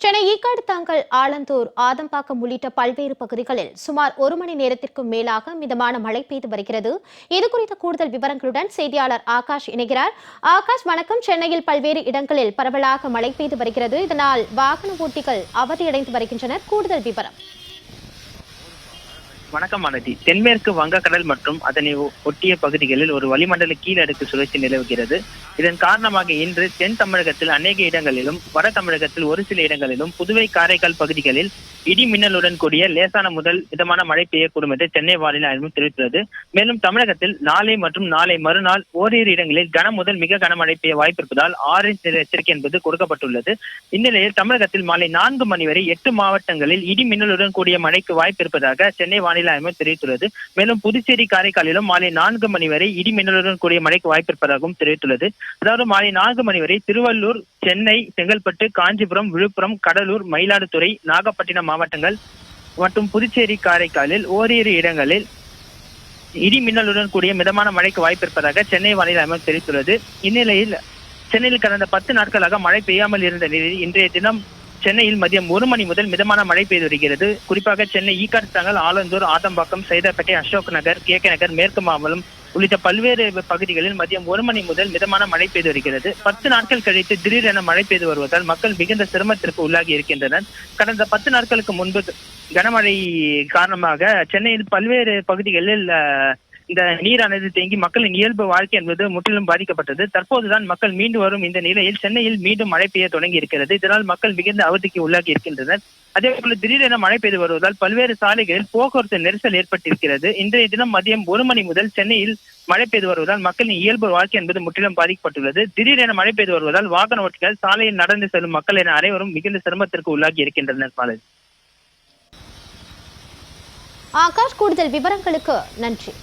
சென்னை ஈக்காடு தாங்கல், ஆலந்தூர், ஆதம்பாக்கம் உள்ளிட்ட பல்வேறு பகுதிகளில் சுமார் 1 மணி நேரத்திற்கும் மேலாக மிதமான மழை பெய்து வருகிறது. இதுகுறித்த கூடுதல் விவரங்களுடன் செய்தியாளர் ஆகாஷ் இணைகிறார். ஆகாஷ், வணக்கம். சென்னையில் பல்வேறு இடங்களில் பரவலாக மழை பெய்து வருகிறது. இதனால் வாகன ஓட்டிகள் அவதியடைந்து வருகின்றனர். கூடுதல் விவரம். வணக்கம் மாலதி. தென்மேற்கு வங்கக்கடல் மற்றும் அதனை ஒட்டிய பகுதிகளில் ஒரு வளிமண்டல கீழடுக்கு சுழற்சி நிலவுகிறது. இதன் காரணமாக இன்று தென் தமிழகத்தில் அநேக இடங்களிலும், வட தமிழகத்தில் ஒரு சில இடங்களிலும், புதுவை காரைக்கால் பகுதிகளில் இடி மின்னலுடன் கூடிய லேசான முதல் மிதமான மழை பெய்யக்கூடும் என்று சென்னை வானிலை ஆய்வு தெரிவித்துள்ளது. மேலும் தமிழகத்தில் நாளை மற்றும் நாளை மறுநாள் ஓரிரு இடங்களில் கன முதல் மிக கனமழை பெய்ய வாய்ப்பிருப்பதால் ஆரஞ்ச் நிற எச்சரிக்கை என்பது கொடுக்கப்பட்டுள்ளது. இந்நிலையில் தமிழகத்தில் மாலை 4 மணி வரை 8 மாவட்டங்களில் இடி மின்னலுடன் கூடிய மழைக்கு வாய்ப்பு இருப்பதாக சென்னை வானிலை ஆய்வு தெரிவித்துள்ளது. மேலும் புதுச்சேரி காரைக்காலிலும் மாலை 4 மணி வரை இடி மின்னலுடன் கூடிய மழைக்கு வாய்ப்பு இருப்பதாகவும் தெரிவித்துள்ளது. அதாவது மாலை 4 மணி வரை திருவள்ளூர், சென்னை, செங்கல்பட்டு, காஞ்சிபுரம், விழுப்புரம், கடலூர், மயிலாடுதுறை, நாகப்பட்டினம் மாவட்டங்கள் மற்றும் புதுச்சேரி காரைக்காலில் ஓரிரு இடங்களில் இடி மின்னலுடன் கூடிய மிதமான மழைக்கு வாய்ப்பு இருப்பதாக சென்னை வானிலை ஆய்வு தெரிவித்துள்ளது. இந்நிலையில் சென்னையில் கடந்த 10 நாட்களாக மழை பெய்யாமல் இருந்த நிலையில் இன்றைய தினம் சென்னையில் மதியம் 1 மணி முதல் மிதமான மழை பெய்து வருகிறது. குறிப்பாக சென்னை ஈக்காடு தாங்கல், ஆலந்தூர், ஆதம்பாக்கம், சைதாப்பேட்டை, அசோக் நகர், கே நகர், மேற்கு மாம்பலம் உள்ளிட்ட பல்வேறு பகுதிகளில் மதியம் 1 மணி முதல் மிதமான மழை பெய்து வருகிறது. 10 நாட்கள் கழித்து திடீரென மழை பெய்து வருவதால் மக்கள் மிகுந்த சிரமத்திற்கு உள்ளாகி இருக்கின்றனர். கடந்த 10 நாட்களுக்கு முன்பு கனமழை காரணமாக சென்னையில் பல்வேறு பகுதிகளில் இந்த நீரானது தேங்கி மக்களின் இயல்பு வாழ்க்கை என்பது முற்றிலும் பாதிக்கப்பட்டது. தற்போதுதான் மக்கள் மீண்டு வரும் இந்த நிலையில் சென்னையில் மீண்டும் மழை பெய்ய தொடங்கி இருக்கிறது. இதனால் மக்கள் மிகுந்த அவதிக்கு உள்ளாகி இருக்கின்றனர். அதேபோல திடீரென மழை பெய்து வருவதால் பல்வேறு சாலைகளில் போக்குவரத்து நெரிசல் ஏற்பட்டிருக்கிறது. இன்றைய தினம் மதியம் 1 மணி முதல் சென்னையில் மழை பெய்து வருவதால் மக்களின் இயல்பு வாழ்க்கை என்பது முற்றிலும் பாதிக்கப்பட்டுள்ளது. திடீரென மழை பெய்து வருவதால் வாகன ஓட்டிகள், சாலையில் நடந்து செல்லும் மக்கள் என அனைவரும் மிகுந்த சிரமத்திற்கு உள்ளாகி இருக்கின்றனர். ஆகாஷ், கூடுதல் விவரங்களுக்கு நன்றி.